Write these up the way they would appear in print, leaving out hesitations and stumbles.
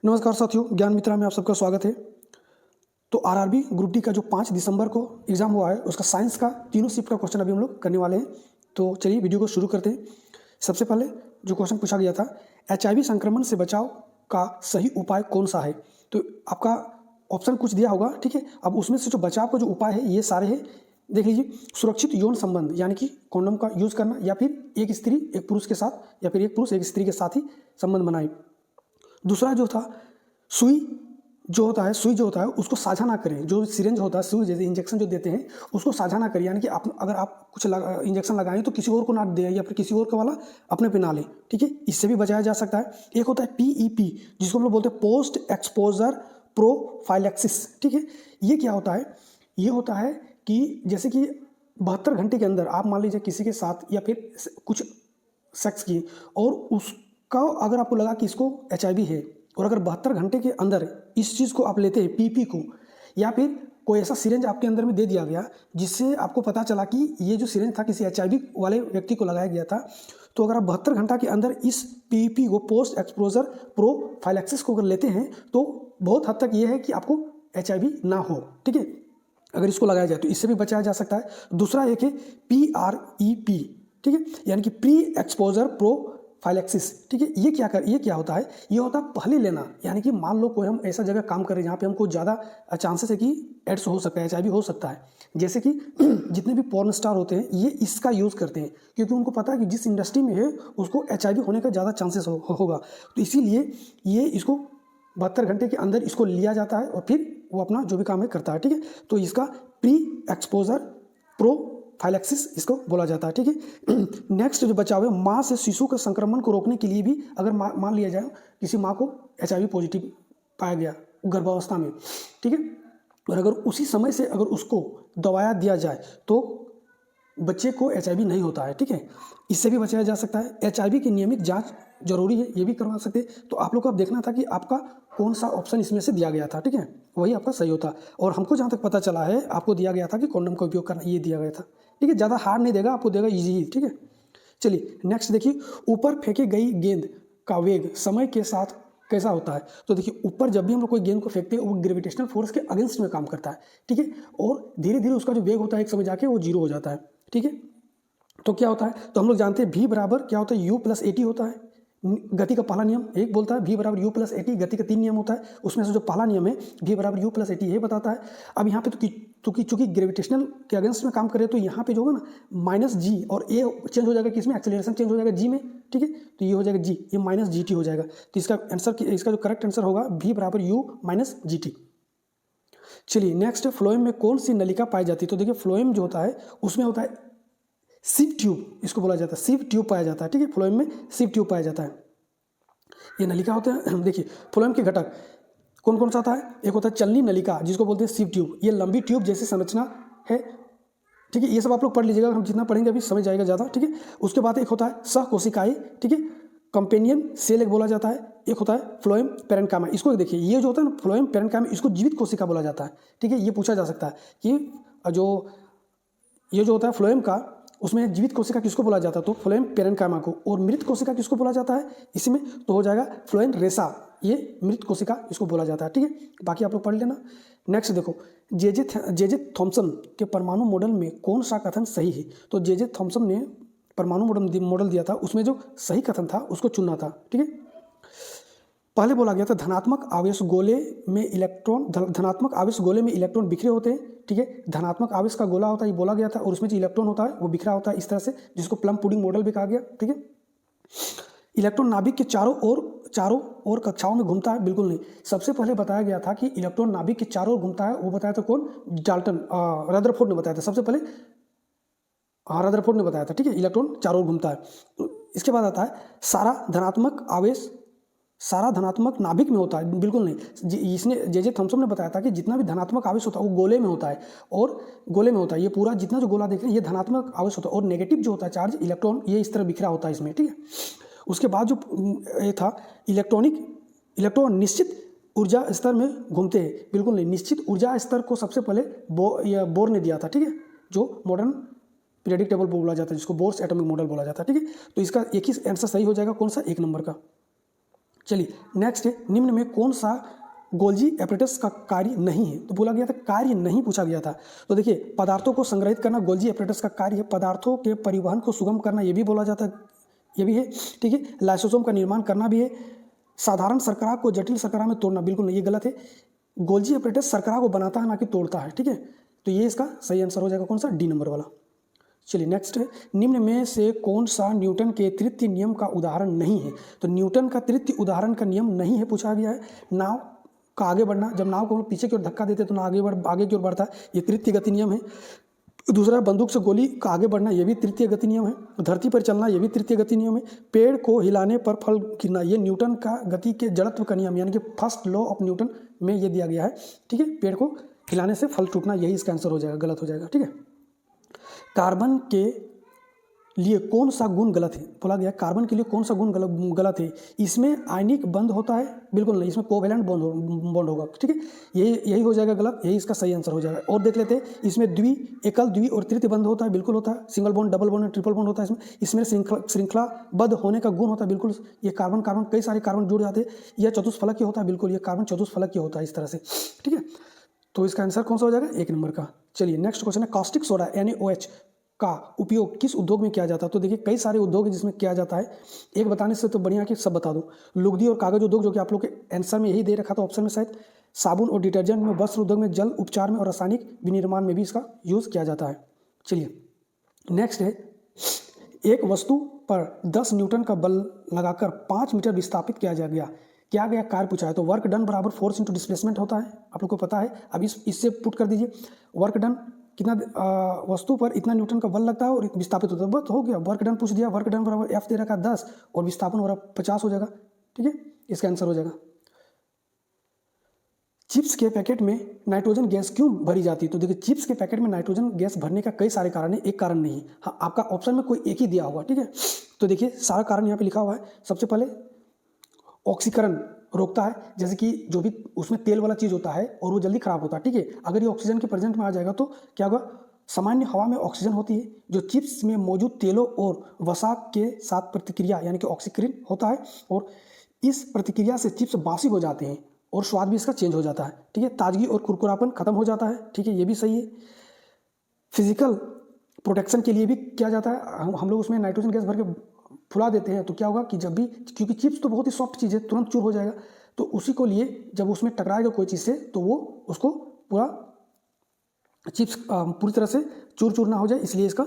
नमस्कार साथियों, ज्ञान मित्रा में आप सबका स्वागत है। तो आरआरबी ग्रुप डी का जो 5 दिसंबर को एग्ज़ाम हुआ है उसका साइंस का तीनों शिफ्ट का क्वेश्चन अभी हम लोग करने वाले हैं। तो चलिए वीडियो को शुरू करते हैं। सबसे पहले जो क्वेश्चन पूछा गया था, एचआईवी संक्रमण से बचाव का सही उपाय कौन सा है। तो आपका ऑप्शन कुछ दिया होगा, ठीक है। अब उसमें से जो बचाव का जो उपाय है ये सारे हैं। देख लीजिए, सुरक्षित यौन संबंध यानी कि कॉन्डोम का यूज़ करना, या फिर एक स्त्री एक पुरुष के साथ, या फिर एक पुरुष एक स्त्री के साथ ही संबंध बनाए। दूसरा जो था, सुई जो होता है उसको साझा ना करें। जो सिरिंज होता है, सुई जैसे इंजेक्शन जो देते हैं उसको साझा ना करें, यानी कि अगर आप कुछ इंजेक्शन लगाएं तो किसी और को ना दें, या फिर किसी और का वाला अपने पे ना लें, ठीक है। इससे भी बचाया जा सकता है। एक होता है PEP, जिसको हम लोग बोलते हैं पोस्ट एक्सपोजर प्रोफाइलैक्सिस, ठीक है। ये क्या होता है? ये होता है कि जैसे कि 72 घंटे के अंदर आप मान लीजिए किसी के साथ या फिर कुछ सेक्स किए, और उसका अगर आपको लगा कि इसको HIV है, और अगर 72 घंटे के अंदर इस चीज़ को आप लेते हैं PP को, या फिर कोई ऐसा सिरिंज आपके अंदर में दे दिया गया जिससे आपको पता चला कि ये जो सिरिंज था किसी HIV वाले व्यक्ति को लगाया गया था, तो अगर आप 72 घंटा के अंदर इस PEP को, पोस्ट एक्सपोजर प्रोफाइलैक्सिस को अगर लेते हैं, तो बहुत हद तक ये है कि आपको HIV ना हो, ठीक है, अगर इसको लगाया जाए तो इससे भी बचाया जा सकता है। दूसरा एक है PrEP, ठीक है, यानी कि प्री एक्सपोजर प्रोफाइलैक्सिस, ठीक है। ये क्या होता है? ये होता है पहले लेना, यानी कि मान लो कोई हम ऐसा जगह काम कर रहे हैं जहाँ पे हमको ज़्यादा चांसेस है कि एड्स हो सकता है, HIV हो सकता है। जैसे कि जितने भी पॉर्न स्टार होते हैं ये इसका यूज़ करते हैं, क्योंकि उनको पता है कि जिस इंडस्ट्री में है उसको HIV होने का ज़्यादा चांसेस होगा। तो इसीलिए ये इसको 72 घंटे के अंदर इसको लिया जाता है और फिर वो अपना जो भी काम है करता है, ठीक है। तो इसका प्री एक्सपोजर प्रोफाइलैक्सिस इसको बोला जाता है, ठीक है। नेक्स्ट जो बचाव है, माँ से शिशु के संक्रमण को रोकने के लिए भी अगर मान लिया जाए किसी माँ को HIV पॉजिटिव पाया गया गर्भावस्था में, ठीक है, और अगर उसी समय से अगर उसको दवाया दिया जाए तो बच्चे को HIV नहीं होता है, ठीक है। इससे भी बचाया जा सकता है। HIV की नियमित जांच जरूरी है, ये भी करवा सकते हैं। तो आप लोग को अब देखना था कि आपका कौन सा ऑप्शन इसमें से दिया गया था, ठीक है, वही आपका सही होता। और हमको जहाँ तक पता चला है आपको दिया गया था कि कॉन्डोम का उपयोग करना, ये दिया गया था, ठीक है। ज़्यादा हार्ड नहीं देगा, आपको देगा ईजी ही, ठीक है। चलिए नेक्स्ट देखिए, ऊपर फेंकी गई गेंद का वेग समय के साथ कैसा होता है। तो देखिए, ऊपर जब भी हम लोग कोई गेंद को फेंकते हैं वो ग्रेविटेशनल फोर्स के अगेंस्ट में काम करता है, ठीक है, और धीरे धीरे उसका जो वेग होता है एक समय जाके वो 0 हो जाता है, ठीक है। तो क्या होता है? तो हम लोग जानते हैं V बराबर क्या होता है, U+AT होता है। गति का पहला नियम एक बोलता है V बराबर U+AT। गति का 3 नियम होता है, उसमें से जो पहला नियम है V बराबर U+AT ये बताता है। अब यहाँ पे तो चूंकि ग्रेविटेशनल के अगेंस्ट में काम करे तो यहाँ पे जो होगा ना -G, और A चेंज हो जाएगा किसमें, एक्सेलरेशन चेंज हो जाएगा G में, ठीक है। तो ये हो जाएगा G, ये -GT हो जाएगा। तो इसका जो करेक्ट आंसर होगा V बराबर U-GT। चलिए नेक्स्ट, फ्लोएम में कौन सी नलिका पाई जाती है। तो देखिए, फ्लोएम जो होता है उसमें होता है सिव ट्यूब, इसको बोला जाता है, सिव ट्यूब पाया जाता है, ठीक है। फ्लोएम में सिव ट्यूब पाया जाता है, ये नलिका होते हैं। देखिए, फ्लोएम के घटक कौन कौन सा आता है? एक होता है चलनी नलिका, जिसको बोलते हैं सिव ट्यूब, ये लंबी ट्यूब जैसी संरचना है, ठीक है। ये सब आप लोग पढ़ लीजिएगा, हम जितना पढ़ेंगे अभी समझ जाएगा ज़्यादा, ठीक है। उसके बाद एक होता है सहकोशिकाएं, ठीक है, कंपेनियन सेल एक बोला जाता है। एक होता है फ्लोएम पेरेन्काइमा, इसको देखिए, ये जो होता है ना फ्लोएम पेरेन्काइमा, इसको जीवित कोशिका बोला जाता है, ठीक है। ये पूछा जा सकता है कि ये जो होता है फ्लोएम का, उसमें जीवित कोशिका किसको बोला जाता है, तो फ्लोएम पेरेन्काइमा को। और मृत कोशिका किसको बोला जाता है इसमें, तो हो जाएगा फ्लोएम रेसा, ये मृत कोशिका इसको बोला जाता है, ठीक है। बाकी आप लोग पढ़ लेना। नेक्स्ट देखो, जे थॉम्सन के परमाणु मॉडल में कौन सा कथन सही है। तो जे थॉम्सन ने परमाणु मॉडल दिया था, उसमें जो सही कथन था उसको चुनना था, ठीक है। पहले बोला गया था धनात्मक आवेश गोले में इलेक्ट्रॉन बिखरे होते हैं, ठीक है। धनात्मक आवेश का गोला होता है, ये बोला गया था, और उसमें जो इलेक्ट्रॉन होता है वो बिखरा होता है इस तरह से, जिसको प्लम पुडिंग मॉडल भी कहा गया, ठीक है। इलेक्ट्रॉन नाभिक के चारों ओर कक्षाओं में घूमता है, बिल्कुल नहीं। सबसे पहले बताया गया था कि इलेक्ट्रॉन नाभिक के चारों ओर घूमता है, वो बताया था कौन, रदरफोर्ड ने बताया था सबसे पहले, रदरफोर्ड ने बताया था, ठीक है, इलेक्ट्रॉन चारों ओर घूमता है। इसके बाद आता है सारा धनात्मक नाभिक में होता है, बिल्कुल नहीं। इसने जे थॉम्सन ने बताया था कि जितना भी धनात्मक आवेश होता है वो गोले में होता है, और गोले में होता है, ये पूरा जितना जो गोला देख रहे हैं ये धनात्मक आवेश होता है, और नेगेटिव जो होता है चार्ज इलेक्ट्रॉन ये इस तरह बिखरा होता है इसमें, ठीक है। उसके बाद जो ये था इलेक्ट्रॉन निश्चित ऊर्जा स्तर में घूमते हैं, बिल्कुल नहीं। निश्चित ऊर्जा स्तर को सबसे पहले बोर ने दिया था, ठीक है, जो मॉडर्न पीरियडिक टेबल बोला जाता है, जिसको बोर्स एटॉमिक मॉडल बोला जाता है, ठीक है। तो इसका एक ही आंसर सही हो जाएगा, कौन सा, 1 नंबर का। चलिए नेक्स्ट है, निम्न में कौन सा गोल्जी एपरेटस का कार्य नहीं है? तो बोला गया था कार्य नहीं पूछा गया था। तो देखिए पदार्थों को संग्रहित करना गोल्जी एपरेटस का कार्य है, पदार्थों के परिवहन को सुगम करना ये भी बोला जाता है, ये भी है, ठीक है। लाइसोसोम का निर्माण करना भी है, साधारण शर्करा को जटिल शर्करा में तोड़ना बिल्कुल नहीं, ये गलत है। गोल्जी एपरेटस शर्करा को बनाता है ना कि तोड़ता है, ठीक है। तो ये इसका सही आंसर हो जाएगा कौन सा, डी नंबर वाला। चलिए नेक्स्ट है, निम्न में से कौन सा न्यूटन के तृतीय नियम का उदाहरण नहीं है? तो न्यूटन का तृतीय उदाहरण का नियम नहीं है पूछा गया है। नाव का आगे बढ़ना, जब नाव को पीछे की ओर धक्का देते तो ना आगे की ओर बढ़ता है, ये तृतीय गति नियम है। दूसरा बंदूक से गोली का आगे बढ़ना, ये भी तृतीय गति नियम है। धरती पर चलना, ये भी तृतीय गति नियम है। पेड़ को हिलाने पर फल गिरना, ये न्यूटन का गति के जड़त्व का नियम यानी कि फर्स्ट लॉ ऑफ न्यूटन में ये दिया गया है, ठीक है। पेड़ को हिलाने से फल टूटना, यही इसका आंसर हो जाएगा, गलत हो जाएगा, ठीक है। कार्बन के लिए कौन सा गुण गलत है? बोला गया कार्बन के लिए कौन सा गुण गलत है? इसमें आयनिक बंध होता है, बिल्कुल नहीं, इसमें कोवेलेंट बॉन्ड होगा, ठीक है। यही हो जाएगा गलत, यही इसका सही आंसर हो जाएगा। और देख लेते हैं, इसमें एकल द्वि और तृतीय बंध होता है, बिल्कुल होता है। Single bond, double bond, triple bond होता है इसमें श्रृंखलाबद्ध होने का गुण होता है, बिल्कुल। ये कार्बन कई सारे कार्बन जुड़ जाते हैं। यह चतुष्फलकीय होता है, बिल्कुल, ये कार्बन चतुष्फलकीय होता है इस तरह से, ठीक है। तो इसका आंसर कौन सा हो जाएगा, 1 नंबर का। चलिए नेक्स्ट क्वेश्चन है, कास्टिक सोडा NaOH का उपयोग किस उद्योग में किया जाता है? तो देखिए कई सारे उद्योग हैं जिसमें किया जाता है, एक बताने से तो बढ़िया कि सब बता दूं। लुगदी और कागज उद्योग, जो कि आप लोग के आंसर में यही दे रखा था ऑप्शन में शायद। साबुन और डिटर्जेंट में, वस्त्र उद्योग में, जल उपचार में और रासायनिक विनिर्माण में भी इसका यूज किया जाता है। चलिए नेक्स्ट है, एक वस्तु पर 10 न्यूटन का बल लगाकर 5 मीटर विस्थापित किया गया कार्य पूछा है। तो वर्क डन बराबर फोर्स इंटू डिस्प्लेसमेंट होता है, आप लोग को पता है। अब इससे पुट कर दीजिए, वर्क डन कितना, वस्तु पर इतना न्यूटन का बल लगता है और विस्थापित होता है, बस हो गया। वर्क डन पूछ दिया, वर्क डन बराबर F दे रखा 10 और विस्थापन हो रहा 50 हो जाएगा, ठीक है। इसका आंसर हो जाएगा। चिप्स के पैकेट में नाइट्रोजन गैस क्यों भरी जाती है? तो देखिए चिप्स के पैकेट में नाइट्रोजन गैस भरने का कई सारे कारण है, एक कारण नहीं है। हाँ, आपका ऑप्शन में कोई एक ही दिया होगा, ठीक है। तो देखिए सारा कारण यहाँ पे लिखा हुआ है। सबसे पहले ऑक्सीकरण रोकता है, जैसे कि जो भी उसमें तेल वाला चीज़ होता है और वो जल्दी खराब होता है, ठीक है। अगर ये ऑक्सीजन के प्रेजेंट में आ जाएगा तो क्या होगा, सामान्य हवा में ऑक्सीजन होती है जो चिप्स में मौजूद तेलों और वसा के साथ प्रतिक्रिया यानी कि ऑक्सीकरण होता है, और इस प्रतिक्रिया से चिप्स बासी हो जाते हैं और स्वाद भी इसका चेंज हो जाता है, ठीक है। ताजगी और कुरकुरापन खत्म हो जाता है, ठीक है, ये भी सही है। फिजिकल प्रोटेक्शन के लिए भी किया जाता है, हम लोग उसमें नाइट्रोजन गैस भर के फुला देते हैं, तो क्या होगा कि जब भी, क्योंकि चिप्स तो बहुत ही सॉफ्ट चीज़ है, तुरंत चूर हो जाएगा, तो उसी को लिए जब उसमें टकराएगा कोई चीज़ से तो वो उसको पूरा चिप्स पूरी तरह से चूर ना हो जाए, इसलिए इसका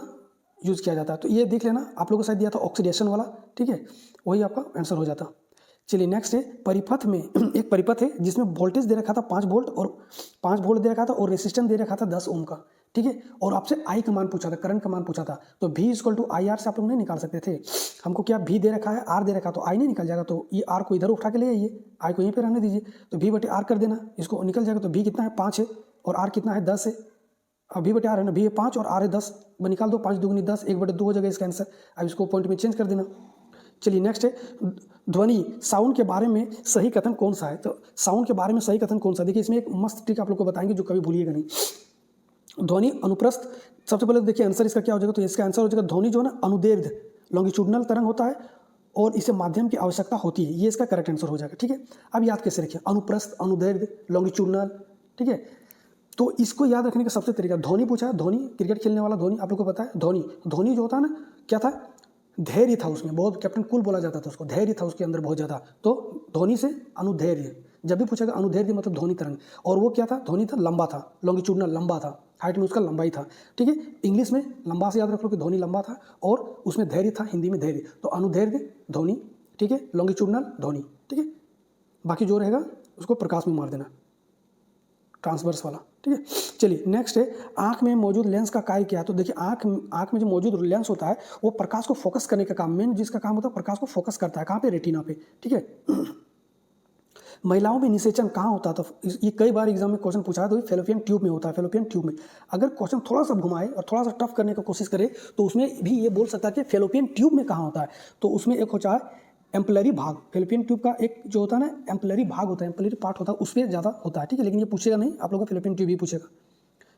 यूज़ किया जाता है। तो ये देख लेना, आप लोगों को शायद दिया था ऑक्सीडेशन वाला, ठीक है, वही आपका आंसर हो जाता। चलिए नेक्स्ट है, परिपथ में एक परिपथ है जिसमें वोल्टेज दे रखा था 5 वोल्ट और 5 वोल्ट दे रखा था और रेसिस्टेंस दे रखा था 10 ओम का, ठीक है। और आपसे आई का मान पूछा था, करंट का मान पूछा था, तो V = IR से आप लोग नहीं निकाल सकते थे। हमको क्या V दे रखा है, R दे रखा, तो I नहीं निकल जाएगा, तो ये R को इधर उठा के ले आइए, I को यहीं पे रहने दीजिए, तो V/R कर देना, इसको निकल जाएगा। तो V कितना है, 5 है, और R कितना है, 10 है। अब V/R है ना, V है 5 और R है 10, निकाल दो, 5 दूनी 10, 1/2 हो जाएगा इसका आंसर। अब इसको पॉइंट में चेंज कर देना। चलिए नेक्स्ट है, ध्वनि साउंड के बारे में सही कथन कौन सा है? तो साउंड के बारे में सही कथन कौन सा, देखिए इसमें एक मस्त ट्रिक आप लोग को बताएंगे जो कभी भूलिएगा नहीं। ध्वनि अनुप्रस्थ, सबसे पहले देखिए आंसर इसका क्या हो जाएगा, तो इसका आंसर हो जाएगा ध्वनि जो है ना अनुदैर्ध्य लॉन्गिट्यूडनल तरंग होता है और इसे माध्यम की आवश्यकता होती है, ये इसका करेक्ट आंसर हो जाएगा, ठीक है। अब याद कैसे रखिए, अनुप्रस्थ, अनुदैर्ध्य, लॉन्गिट्यूडनल, ठीक है। तो इसको याद रखने का सबसे तरीका, ध्वनि पूछा है, ध्वनि क्रिकेट खेलने वाला ध्वनि आप लोग को पता है, ध्वनि जो होता है ना, क्या था, धैर्य था उसमें, बहुत कैप्टन कूल बोला जाता था उसको, धैर्य था उसके अंदर बहुत ज़्यादा। तो ध्वनि से अनुधैर्य, जब भी पूछेगा अनुधैर्य मतलब ध्वनि तरंग, और वो क्या था, ध्वनि था, लंबा था, लॉन्गिट्यूडनल लंबा था, हाइट में उसका लंबाई था, ठीक है। इंग्लिश में लंबा से याद रख लो कि ध्वनि लंबा था और उसमें धैर्य था, हिंदी में धैर्य, तो अनुधैर्य ध्वनि, ठीक है, लॉन्गिट्यूडनल ध्वनि, ठीक है। बाकी जो रहेगा उसको प्रकाश में मार देना, ट्रांसवर्स वाला, ठीक है। चलिए नेक्स्ट है, आंख में मौजूद लेंस का कार्य क्या है? तो देखिए आंख में जो मौजूद लेंस होता है वो प्रकाश को फोकस करने का काम, मेन जिसका काम होता है प्रकाश को फोकस करता है, कहाँ पे, रेटिना पे, ठीक है। महिलाओं में निषेचन कहाँ होता है? तो ये कई बार एग्जाम में क्वेश्चन पूछा है, तो फेलोपियन ट्यूब में होता है, फेलोपियन ट्यूब में। अगर क्वेश्चन थोड़ा सा घुमाए और थोड़ा सा टफ करने की कोशिश करे तो उसमें भी ये बोल सकता है कि फेलोपियन ट्यूब में कहाँ होता है, तो उसमें एक होता है एम्पलरी भाग, फेलोपियन ट्यूब का एक जो होता है ना एम्पलरी भाग होता है, एम्पलरी पार्ट होता है, उस पर ज़्यादा होता है, ठीक है। लेकिन ये पूछेगा नहीं आप लोगों को, फेलोपियन ट्यूब ही पूछेगा।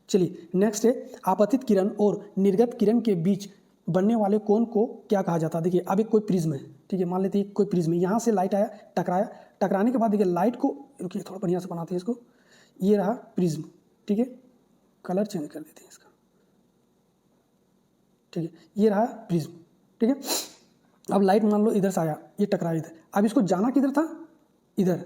चलिए नेक्स्ट है, आपतित किरण और निर्गत किरण के बीच बनने वाले कोण को क्या कहा जाता है? देखिए अब एक कोई प्रिज्म है, ठीक है, मान लेते हैं कोई प्रिज्म है, यहाँ से लाइट आया, टकराया, टकराने के बाद देखिए लाइट को, रुकिए थोड़ा बढ़िया से बनाते हैं इसको, ये रहा प्रिज्म, ठीक है, कलर चेंज कर देते हैं इसका, ठीक है, ये रहा प्रिज्म, ठीक है। अब लाइट मान लो इधर से आया, ये टकराया इधर, अब इसको जाना किधर था, इधर,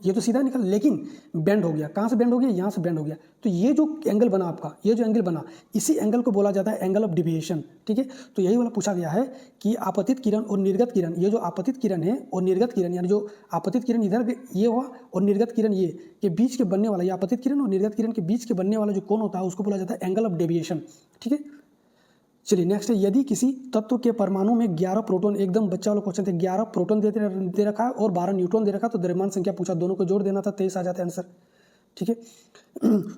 ये तो सीधा निकल, लेकिन बेंड हो गया, कहाँ से बेंड हो गया, यहाँ से बेंड हो गया, तो ये जो एंगल बना आपका, ये जो एंगल बना, इसी एंगल को बोला जाता है एंगल ऑफ डिविएशन, ठीक है। तो यही वाला पूछा गया है कि आपतित किरण और निर्गत किरण, ये जो आपतित किरण है और निर्गत किरण, यानी जो आपतित किरण इधर ये हुआ और निर्गत किरण ये के बीच के बनने वाला, ये आपतित किरण और निर्गत किरण के बीच के बनने वाला जो कोण होता है उसको बोला जाता है एंगल ऑफ डेविएशन, ठीक है। चलिए नेक्स्ट है, यदि किसी तत्व के परमाणु में 11 प्रोटॉन, एकदम बच्चा वाला क्वेश्चन थे, 11 प्रोटॉन दे रखा है और 12 न्यूट्रॉन दे रखा है, तो द्रव्यमान संख्या पूछा, दोनों को जोड़ देना था, 23 आ जाता है आंसर, ठीक है।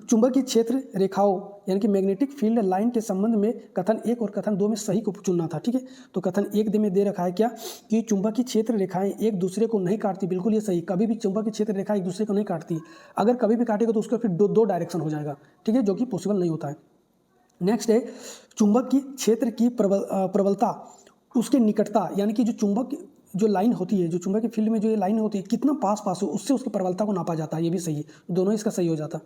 चुंबकीय क्षेत्र रेखाओं यानी कि मैग्नेटिक फील्ड लाइन के संबंध में कथन 1 और कथन 2 में सही को चुनना था, ठीक है। तो कथन 1 में दे रखा है क्या कि चुंबकीय क्षेत्र रेखाएं एक दूसरे को नहीं काटती, बिल्कुल ये सही, कभी भी चुंबकीय क्षेत्र रेखा एक दूसरे को नहीं काटती, अगर कभी भी काटेगा तो उसका फिर दो डायरेक्शन हो जाएगा, ठीक है, जो कि पॉसिबल नहीं होता है। नेक्स्ट है, चुंबक की क्षेत्र की प्रबलता उसके निकटता, यानी कि जो चुंबक जो लाइन होती है, जो चुंबक की फील्ड में जो ये लाइन होती है कितना पास हो उससे उसकी प्रबलता को नापा जाता है, ये भी सही है, दोनों इसका सही हो जाता,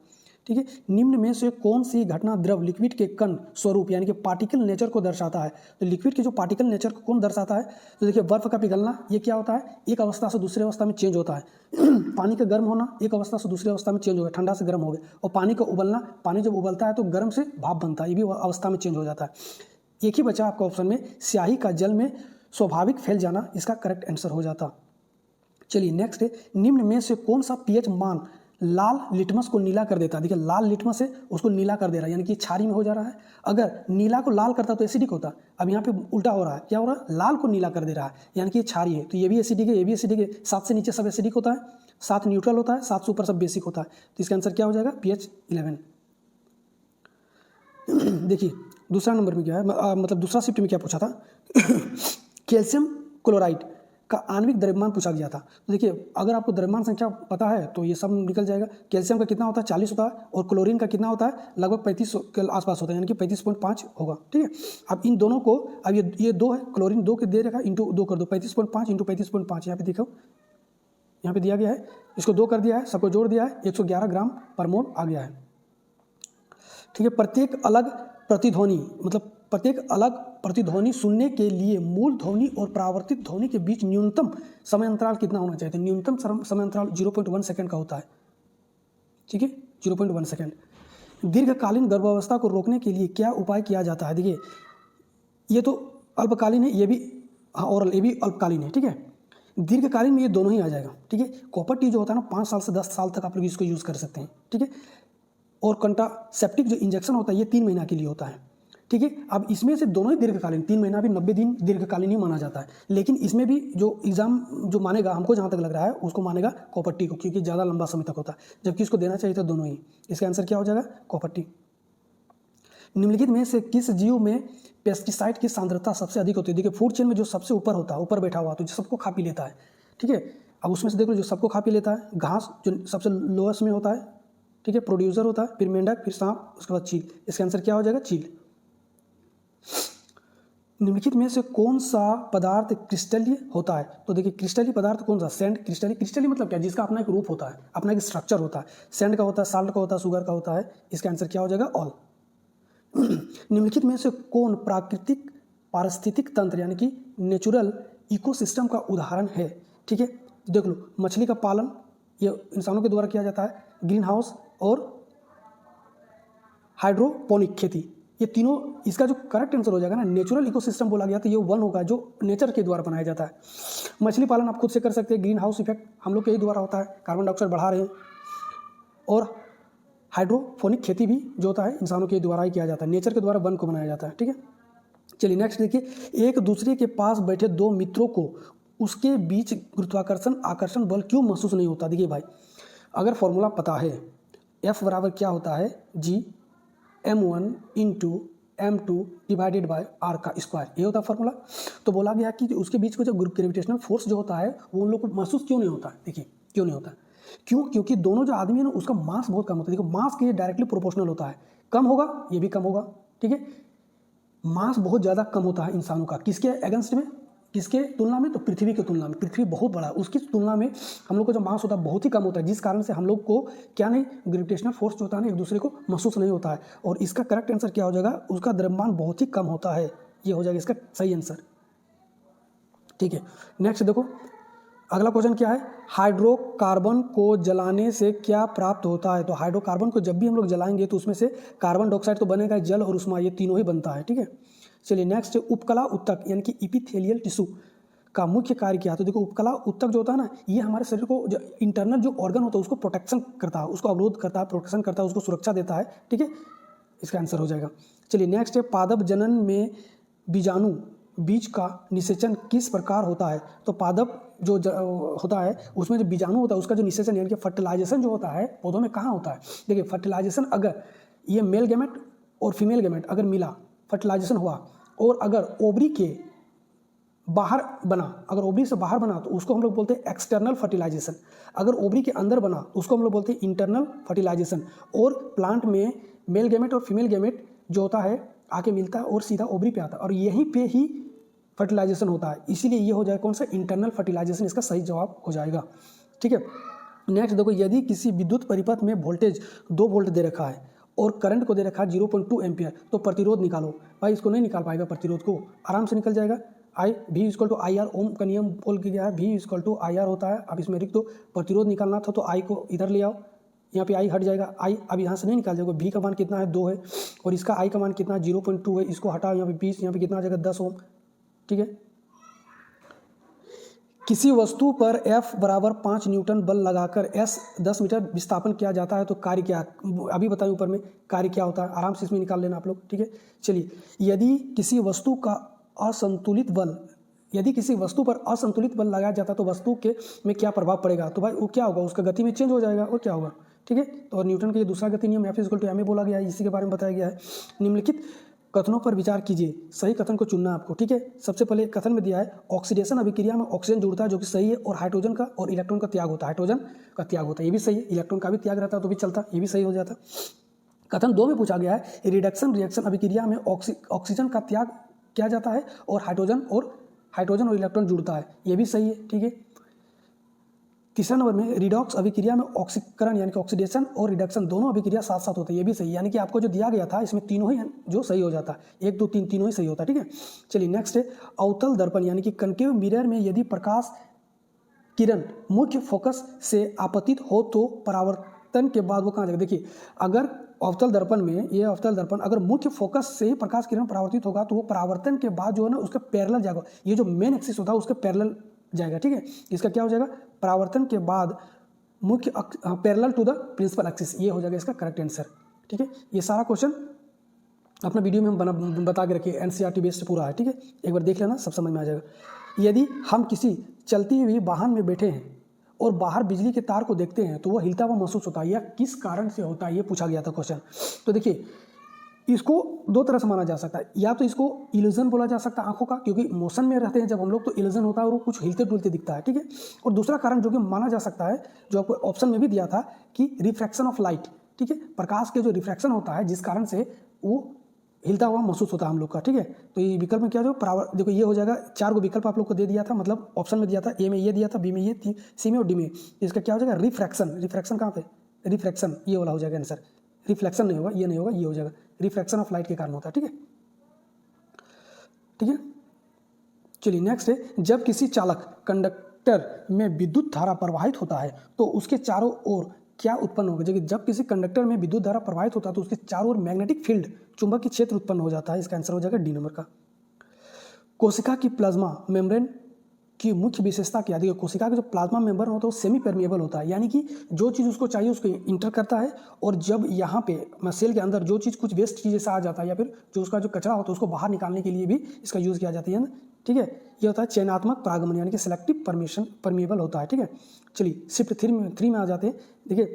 ठीक है। निम्न में से कौन सी घटना द्रव लिक्विड के कण स्वरूप यानी कि पार्टिकल नेचर को दर्शाता है, तो लिक्विड के जो पार्टिकल नेचर को कौन दर्शाता है, तो देखिए बर्फ का पिघलना, ये क्या होता है, एक अवस्था से दूसरी अवस्था में चेंज होता है, पानी का गर्म होना, एक अवस्था से दूसरी अवस्था में चेंज हो गया, ठंडा से गर्म हो गया, और पानी का उबलना, पानी जब उबलता है तो गर्म से भाप बनता है, ये भी अवस्था में चेंज हो जाता है। एक ही बचा आपका ऑप्शन में, स्याही का जल में स्वाभाविक फैल जाना, इसका करेक्ट आंसर हो जाता। चलिए नेक्स्ट है, निम्न में से कौन सा पीएच मान लाल लिटमस को नीला कर देता है, देखिए लाल लिटमस है उसको नीला कर दे रहा है, यानी कि क्षारीय में हो जा रहा है, अगर नीला को लाल करता तो एसिडिक होता, अब यहाँ पे उल्टा हो रहा है, क्या हो रहा है, लाल को नीला कर दे रहा है, यानी कि ये क्षारीय है, तो ये भी एसिडिक है, ये भी एसिडिक है, 7 से नीचे सब एसिडिक होता है, 7 न्यूट्रल होता है, 7 से ऊपर सब बेसिक होता है, तो इसका आंसर क्या हो जाएगा, pH 11। देखिए दूसरा नंबर में क्या है, मतलब दूसरा शिफ्ट में क्या पूछा था, कैल्शियम क्लोराइड का आणविक द्रव्यमान पूछा गया था। तो देखिए अगर आपको द्रव्यमान संख्या पता है तो ये सब निकल जाएगा, कैल्शियम का कितना होता है 40 होता है, और क्लोरीन का कितना होता है लगभग 35 के आसपास होता है, यानी कि 35.5 होगा, ठीक है। अब इन दोनों को, अब ये 2 है, क्लोरीन 2 के दे रखा, इंटू 2 कर दो, 35.5 इंटू 35.5, यहाँ पे देखो, यहाँ पे दिया गया है, इसको 2 कर दिया है, सबको जोड़ दिया है, 111 ग्राम पर मोल आ गया है, ठीक है। प्रत्येक अलग प्रतिध्वनि, मतलब प्रत्येक अलग प्रतिध्वनि सुनने के लिए मूल ध्वनि और परावर्तित ध्वनि के बीच न्यूनतम समय अंतराल कितना होना चाहिए, तो न्यूनतम समय अंतराल 0.1 सेकंड का होता है, ठीक है, 0.1 सेकंड। दीर्घकालीन गर्भावस्था को रोकने के लिए क्या उपाय किया जाता है, देखिए ये तो अल्पकालीन है, ये भी और ये भी अल्पकालीन है, ठीक है। दीर्घकालीन में ये दोनों ही आ जाएगा, ठीक है। कॉपर टी जो होता है ना 5 साल से 10 साल तक आप लोग इसको यूज़ कर सकते हैं, ठीक है। और कंट्रासेप्टिव जो इंजेक्शन होता है ये 3 महीना के लिए होता है, ठीक है। अब इसमें से दोनों ही दीर्घकालीन, 3 महीना भी 90 दिन दीर्घकालीन ही माना जाता है, लेकिन इसमें भी जो एग्जाम जो मानेगा, हमको जहाँ तक लग रहा है उसको मानेगा कॉपर टी को, क्योंकि ज़्यादा लंबा समय तक होता है, जबकि इसको देना चाहिए था दोनों ही। इसका आंसर क्या हो जाएगा, कॉपर टी। निम्नलिखित में से किस जीव में पेस्टिसाइड की सांद्रता सबसे अधिक होती है, देखिए फूड चेन में जो सबसे ऊपर होता है, ऊपर बैठा हुआ तो जो सबको खा पी लेता है, ठीक है। अब उसमें से देख लो जो सबको खा पी लेता है, घास जो सबसे लोएस्ट में होता है, ठीक है, प्रोड्यूसर होता है, फिर मेंढक, फिर सांप, उसके बाद चील। इसका आंसर क्या हो जाएगा, चील। निम्नलिखित में से कौन सा पदार्थ क्रिस्टलीय होता है, तो देखिए क्रिस्टलीय पदार्थ कौन सा, सैंड। क्रिस्टलीय मतलब क्या, जिसका अपना एक रूप होता है, अपना एक स्ट्रक्चर होता है, सैंड का होता है, साल्ट का होता है, शुगर का होता है। इसका आंसर क्या हो जाएगा, ऑल। निम्नलिखित में से कौन प्राकृतिक पारिस्थितिक तंत्र यानी कि नेचुरल इकोसिस्टम का उदाहरण है, ठीक है। देख लो मछली का पालन ये इंसानों के द्वारा किया जाता है, ग्रीन हाउस और हाइड्रोपोनिक खेती, ये तीनों, इसका जो करेक्ट आंसर हो जाएगा ना, नेचुरल इकोसिस्टम बोला गया तो ये 1 होगा, जो नेचर के द्वारा बनाया जाता है। मछली पालन आप खुद से कर सकते हैं, ग्रीन हाउस इफेक्ट हम लोग के ही द्वारा होता है, कार्बन डाइऑक्साइड बढ़ा रहे हैं, और हाइड्रोपोनिक खेती भी जो होता है इंसानों के द्वारा ही किया जाता है, नेचर के द्वारा वन को बनाया जाता है, ठीक है। चलिए नेक्स्ट देखिए, एक दूसरे के पास बैठे 2 मित्रों को उसके बीच गुरुत्वाकर्षण आकर्षण बल क्यों महसूस नहीं होता, देखिए भाई अगर फॉर्मूला पता है, F बराबर क्या होता है, G m1 into m2 divided by r का स्क्वायर, ये होता है फॉर्मूला। तो बोला गया कि उसके बीच में जो ग्रेविटेशनल फोर्स जो होता है वो उन लोग को महसूस क्यों नहीं होता, देखिए क्यों नहीं होता, क्योंकि दोनों जो आदमी है ना उसका मास बहुत कम होता है, देखो मास के डायरेक्टली प्रोपोर्शनल होता है, कम होगा ये भी कम होगा, ठीक है। मास बहुत ज़्यादा कम होता है इंसानों का, किसके अगेंस्ट में, किसके तुलना में? तो पृथ्वी की तुलना में। पृथ्वी बहुत बड़ा है, उसकी तुलना में हम लोग का जो मास होता है बहुत ही कम होता है, जिस कारण से हम लोग को क्या नहीं, ग्रेविटेशनल फोर्स जो होता है ना एक दूसरे को महसूस नहीं होता है। और इसका करेक्ट आंसर क्या हो जाएगा? उसका द्रव्यमान बहुत ही कम होता है, ये हो जाएगा इसका सही आंसर। ठीक है, नेक्स्ट देखो अगला क्वेश्चन क्या है, हाइड्रोकार्बन को जलाने से क्या प्राप्त होता है? तो हाइड्रोकार्बन को जब भी हम लोग जलाएंगे तो उसमें से कार्बन डाइऑक्साइड तो बनेगा, जल और उष्मा, ये तीनों ही बनता है। ठीक है, चलिए नेक्स्ट उपकला उत्तक यानी कि इपिथेलियल टिश्यू का मुख्य कार्य क्या है? तो देखो उपकला उत्तक जो होता है ना, ये हमारे शरीर को जो इंटरनल जो ऑर्गन होता है उसको प्रोटेक्शन करता है, उसको अवरोध करता है, प्रोटेक्शन करता है, उसको सुरक्षा देता है। ठीक है, इसका आंसर हो जाएगा। चलिए नेक्स्ट है, पादप जनन में बीजाणु बीज का निषेचन किस प्रकार होता है? तो पादप जो होता है उसमें जो बीजाणु होता है उसका जो निषेचन यानी कि फर्टिलाइजेशन जो होता है पौधों में कहाँ होता है? देखिए फर्टिलाइजेशन अगर ये मेल गैमेट और फीमेल गैमेट अगर मिला, फर्टिलाइजेशन हुआ, और अगर ओवरी के बाहर बना, अगर ओवरी से बाहर बना तो उसको हम लोग बोलते हैं एक्सटर्नल फर्टिलाइजेशन। अगर ओवरी के अंदर बना उसको हम लोग बोलते हैं इंटरनल फर्टिलाइजेशन। और प्लांट में मेल गैमेट और फीमेल गैमेट जो होता है आके मिलता है और सीधा ओवरी पे आता है और यहीं पे ही फर्टिलाइजेशन होता है, इसीलिए ये हो जाएगा कौन सा? इंटरनल फर्टिलाइजेशन, इसका सही जवाब हो जाएगा। ठीक है, नेक्स्ट देखो, यदि किसी विद्युत परिपथ में वोल्टेज 2 वोल्ट दे रखा है और करंट को दे रखा है 0.2 एम्पियर, तो प्रतिरोध निकालो। भाई इसको नहीं निकाल पाएगा, प्रतिरोध को आराम से निकल जाएगा। आई भी इक्वल टू आई आर, ओम का नियम बोल के गया है, भी इक्वल टू आई आर होता है। अब इसमें लिख दो, प्रतिरोध निकालना था तो आई को इधर ले आओ, यहाँ पे आई हट जाएगा, आई अब यहाँ से नहीं निकाल जाएगा। भी का मान कितना है? 2 है, और इसका आई का मान कितना है? 0.2 है, इसको हटाओ, यहाँ पे 20, यहाँ पे कितना आ जाएगा? 10 ओम। ठीक है, किसी वस्तु पर F बराबर 5 न्यूटन बल लगाकर S 10 मीटर विस्थापन किया जाता है तो कार्य क्या? अभी बताएं ऊपर में कार्य क्या होता है, आराम से इसमें निकाल लेना आप लोग। ठीक है, चलिए यदि किसी वस्तु का असंतुलित बल, यदि किसी वस्तु पर असंतुलित बल लगाया जाता है तो वस्तु के में क्या प्रभाव पड़ेगा? तो भाई वो क्या होगा? उसका गति में चेंज हो जाएगा और क्या होगा? ठीक है, तो न्यूटन का ये दूसरा गति नियम F इक्वल टू ma बोला गया है, इसी के बारे में बताया गया है। निम्नलिखित कथनों पर विचार कीजिए, सही कथन को चुनना आपको। ठीक है, सबसे पहले कथन में दिया है ऑक्सीडेशन अभिक्रिया में ऑक्सीजन जुड़ता है जो कि सही है, और हाइड्रोजन का और इलेक्ट्रॉन का त्याग होता है, हाइड्रोजन का त्याग होता है, ये भी सही है। इलेक्ट्रॉन का भी त्याग रहता है तो भी चलता, ये भी सही हो जाता। कथन 2 में पूछा गया है रिडक्शन रिएक्शन अभिक्रिया में ऑक्सीजन का त्याग किया जाता है और हाइड्रोजन और इलेक्ट्रॉन जुड़ता है, ये भी सही है। ठीक है, तीसरा नंबर में रिडॉक्स अभिक्रिया में ऑक्सीकरण यानी कि ऑक्सीडेशन और रिडक्शन दोनों अभिक्रिया साथ साथ होते हैं, ये भी सही है। यानी कि आपको जो दिया गया था इसमें तीनों ही जो सही हो जाता है, 1 2 3 तीनों ही सही होता है। ठीक है, चलिए नेक्स्ट है अवतल दर्पण यानी कि कनकेव मिरर में यदि प्रकाश किरण मुख्य फोकस से आपतित हो तो परावर्तन के बाद वो कहाँ जाएगा? देखिए अगर अवतल दर्पण में, ये अवतल दर्पण अगर मुख्य फोकस से ही प्रकाश किरण परावर्तित होगा तो वो परावर्तन के बाद जो है ना उसका पैरेलल जाएगा, ये जो मेन एक्सिस होता है उसके पैरेलल जाएगा। ठीक है, इसका क्या हो जाएगा? परावर्तन के बाद मुख्य parallel to the principal axis, ये हो जाएगा इसका करेक्ट आंसर। ठीक है, ये सारा क्वेश्चन अपना वीडियो में हम बता के रखिए, एनसीईआरटी बेस्ड पूरा है। ठीक है, एक बार देख लेना, सब समझ में आ जाएगा। यदि हम किसी चलती हुई वाहन में बैठे हैं और बाहर बिजली के तार को देखते हैं तो वह हिलता हुआ महसूस होता है, यह किस कारण से होता है? ये पूछा गया था क्वेश्चन। तो देखिए इसको 2 तरह से माना जा सकता है, या तो इसको इल्यूजन बोला जा सकता है आंखों का, क्योंकि मोशन में रहते हैं जब हम लोग तो इल्यूजन होता है और वो कुछ हिलते डुलते दिखता है। ठीक है, और दूसरा कारण जो कि माना जा सकता है, जो आपको ऑप्शन में भी दिया था कि रिफ्रैक्शन ऑफ लाइट। ठीक है, प्रकाश के जो रिफ्रैक्शन होता है जिस कारण से वो हिलता हुआ महसूस होता है हम लोग का। ठीक है, तो ये विकल्प में क्या जो देखो ये हो जाएगा, 4 विकल्प आप लोग को दे दिया था, मतलब ऑप्शन में दिया था, ए में ये दिया था, बी में ये, सी में और डी में। इसका क्या हो जाएगा? रिफ्रैक्शन। रिफ्रैक्शन कहाँ पे? रिफ्रैक्शन, ये वाला हो जाएगा आंसर। रिफ्लेक्शन नहीं होगा, ये नहीं होगा, ये हो जाएगा, रिफ्रैक्शन ऑफ लाइट के कारण होता है। ठीक है, ठीक है, चलिए नेक्स्ट है जब किसी चालक कंडक्टर में विद्युत धारा प्रवाहित होता है तो उसके चारों ओर क्या उत्पन्न होगा? जब किसी कंडक्टर में विद्युत धारा प्रवाहित होता है तो उसके चारों ओर मैग्नेटिक फील्ड, चुंबकीय क्षेत्र उत्पन्न हो जाता है। इसका आंसर हो जाएगा डी नंबर का। कोशिका की प्लाज्मा मेम्ब्रेन की मुख्य विशेषता क्या? देखिए कोशिका का जो प्लाज्मा मेम्ब्रेन होता है वो सेमी परमिएबल होता है, यानी कि जो चीज़ उसको चाहिए उसको इंटर करता है, और जब यहाँ पे सेल के अंदर जो चीज़ कुछ वेस्ट चीज़ें से आ जाता है या फिर जो उसका जो कचरा होता है उसको बाहर निकालने के लिए भी इसका यूज़ किया जाता है ना। ठीक है, ये होता है चयनात्मक प्रागमन यानी कि सिलेक्टिव परमिएबल होता है। ठीक है, चलिए शिफ्ट 3 में आ जाते हैं। देखिए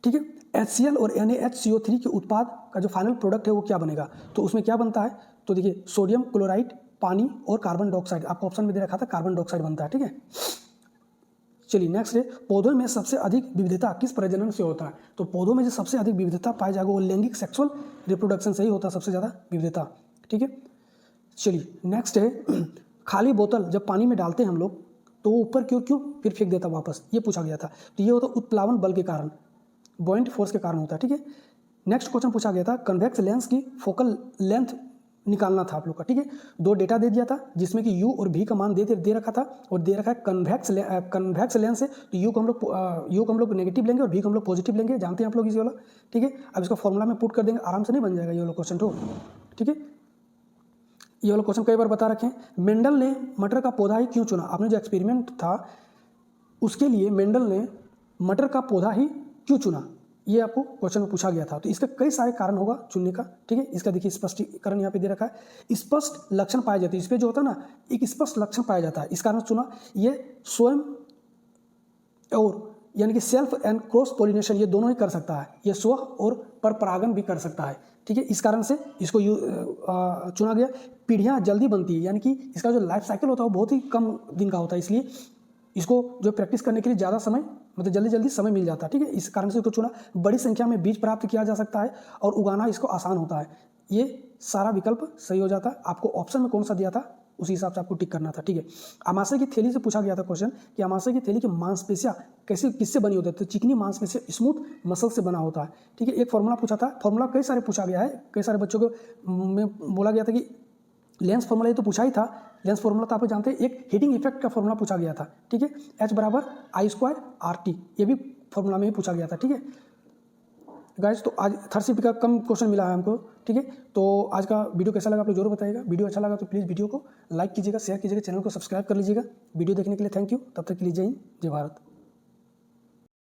ठीक है, HCl और NaHCO3 के उत्पाद का जो फाइनल प्रोडक्ट है वो क्या बनेगा? तो उसमें क्या बनता है? तो देखिए सोडियम क्लोराइड, पानी और कार्बन डाइऑक्साइड, आपको ऑप्शन में दे रखा था कार्बन डाइऑक्साइड बनता है। ठीक है, चलिए नेक्स्ट है पौधों में सबसे अधिक विविधता किस प्रजनन से होता है? तो पौधों में जो सबसे अधिक विविधता पाई जाएगा वो लैंगिक सेक्सुअल रिप्रोडक्शन से ही होता है, सबसे ज़्यादा विविधता। ठीक है, चलिए नेक्स्ट है खाली बोतल जब पानी में डालते हैं हम लोग तो वो ऊपर क्यों क्यों फिर फेंक देता वापस, ये पूछा गया था। तो ये होता उत्प्लावन बल के कारण, बॉइंट फोर्स के कारण होता है, ठीक है। नेक्स्ट क्वेश्चन पूछा गया था कन्वेक्स लेंस की फोकल लेंथ निकालना था आप लोग का, ठीक है। दो डेटा दे दिया था जिसमें कि u और v का मान दे रखा था और दे रखा है कन्वेक्स लेंस है, तो u को हम लोग नेगेटिव लेंगे और v को हम लोग पॉजिटिव लेंगे, जानते हैं आप लोग इसी वाला, ठीक है। अब इसका फॉर्मूला में पुट कर देंगे, आराम से नहीं बन जाएगा ये वाला क्वेश्चन तो, ठीक है। ये वाला क्वेश्चन कई बार बता रखे हैं। मेंडल ने मटर का पौधा ही क्यों चुना, आपने जो एक्सपेरिमेंट था उसके लिए मेंडल ने मटर का पौधा ही क्यों चुना, ये आपको क्वेश्चन में पूछा गया था। तो इसका कई सारे कारण होगा चुनने का, ठीक है। इसका देखिए स्पष्टीकरण यहाँ पे दे रखा है, स्पष्ट लक्षण पाए जाते हैं, इस पर जो होता है ना एक स्पष्ट लक्षण पाया जाता है, इस कारण चुना। ये स्वयं और यानी कि सेल्फ एंड क्रॉस पोलिनेशन ये दोनों ही कर सकता है, ये स्व और पर परागण भी कर सकता है, ठीक है। इस कारण से इसको चुना गया। पीढ़ियाँ जल्दी बनती है, यानी कि इसका जो लाइफ साइकिल होता है वो बहुत ही कम दिन का होता है, इसलिए इसको जो प्रैक्टिस करने के लिए ज़्यादा समय मतलब जल्दी समय मिल जाता है, ठीक है। इस कारण से इसको चुना। बड़ी संख्या में बीज प्राप्त किया जा सकता है और उगाना इसको आसान होता है। ये सारा विकल्प सही हो जाता है। आपको ऑप्शन में कौन सा दिया था उसी हिसाब से आपको टिक करना था, ठीक है। आमाशय की थैली से पूछा गया था क्वेश्चन कि आमाशय की थैली की मांसपेशियां किससे बनी होती है, तो चिकनी मांसपेशियां स्मूथ मसल से बना होता है, ठीक है। एक फॉर्मूला पूछा था, फॉर्मूला कई सारे पूछा गया है, कई सारे बच्चों को में बोला गया था कि लेंस फॉर्मूला ये तो पूछा ही था, लेंस फॉर्मूला तो आप जानते हैं। एक हीटिंग इफेक्ट का फॉर्मूला पूछा गया था, ठीक है, H बराबर I²RT, ये भी फॉर्मूला में ही पूछा गया था, ठीक है गाइस। तो आज थर्ड शिफ्ट का कम क्वेश्चन मिला है हमको, ठीक है। तो आज का वीडियो कैसा लगा आप लोग जरूर बताइएगा। वीडियो अच्छा लगा तो प्लीज़ वीडियो को लाइक कीजिएगा, शेयर कीजिएगा, चैनल को सब्सक्राइब कर लीजिएगा। वीडियो देखने के लिए थैंक यू। तब तक के लिए जय हिंद, जय भारत।